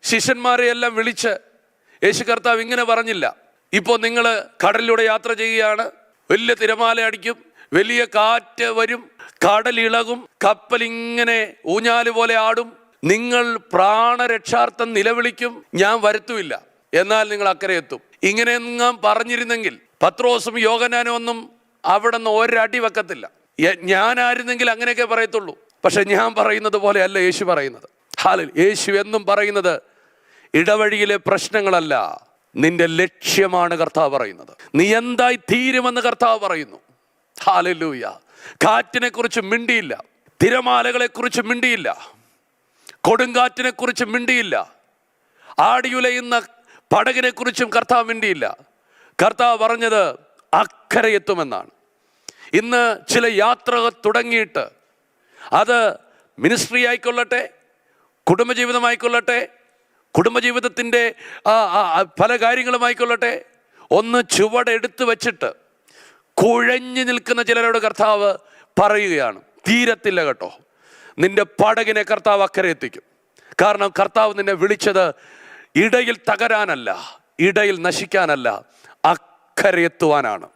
ശിഷ്യന്മാരെ എല്ലാം വിളിച്ച് യേശു കർത്താവ് ഇങ്ങനെ പറഞ്ഞില്ല, ഇപ്പോൾ നിങ്ങൾ കടലിലൂടെ യാത്ര ചെയ്യുകയാണ്, വലിയ തിരമാല അടിക്കും, വലിയ കാറ്റ് വരും, കടലിളകും, കപ്പലിങ്ങനെ ഊഞ്ഞാല് പോലെ ആടും, നിങ്ങൾ പ്രാണരക്ഷാർത്ഥം നിലവിളിക്കും, ഞാൻ വരുത്തുമില്ല, എന്നാൽ നിങ്ങൾ അക്കരെ എത്തും. ഇങ്ങനെയെങ്ങാൻ പറഞ്ഞിരുന്നെങ്കിൽ പത്രോസും യോഹന്നാനും ഒന്നും അവിടെ നിന്ന് ഒരടി വെക്കത്തില്ല. ഞാനായിരുന്നെങ്കിൽ അങ്ങനെയൊക്കെ പറയത്തുള്ളൂ. പക്ഷെ ഞാൻ പറയുന്നത് പോലെ അല്ല യേശു പറയുന്നത്. യേശു എന്നും പറയുന്നത് ഇടവഴിയിലെ പ്രശ്നങ്ങളല്ല, നിന്റെ ലക്ഷ്യമാണ് കർത്താവ് പറയുന്നത്. നീ എന്തായി തീരുമെന്ന് കർത്താവ് പറയുന്നു. ഹല്ലേലൂയ. കാറ്റിനെ കുറിച്ച് മിണ്ടിയില്ല, തിരമാലകളെ കുറിച്ച് മിണ്ടിയില്ല, കൊടുങ്കാറ്റിനെ കുറിച്ച് മിണ്ടിയില്ല, ആടിയുലയുന്ന പടകിനെ കുറിച്ചും കർത്താവ് മിണ്ടിയില്ല. കർത്താവ് പറഞ്ഞത് അക്കരെ എത്തുമെന്നാണ്. ഇന്ന് ചില യാത്രകൾ തുടങ്ങിയിട്ട്, അത് മിനിസ്ട്രി ആയിക്കൊള്ളട്ടെ, കുടുംബജീവിതമായിക്കൊള്ളട്ടെ, കുടുംബജീവിതത്തിൻ്റെ പല കാര്യങ്ങളുമായിക്കൊള്ളട്ടെ, ഒന്ന് ചുവടെടുത്ത് വെച്ചിട്ട് കുഴഞ്ഞു നിൽക്കുന്ന ചിലരോട് കർത്താവ് പറയുകയാണ്, തീരത്തില്ല കേട്ടോ, നിന്റെ പടകിനെ കർത്താവ് അക്കരെ എത്തിക്കും. കാരണം കർത്താവ് നിന്നെ വിളിച്ചത് ഇടയിൽ തകരാനല്ല, ഇടയിൽ നശിക്കാനല്ല, അക്കരെ എത്തുവാനാണ്.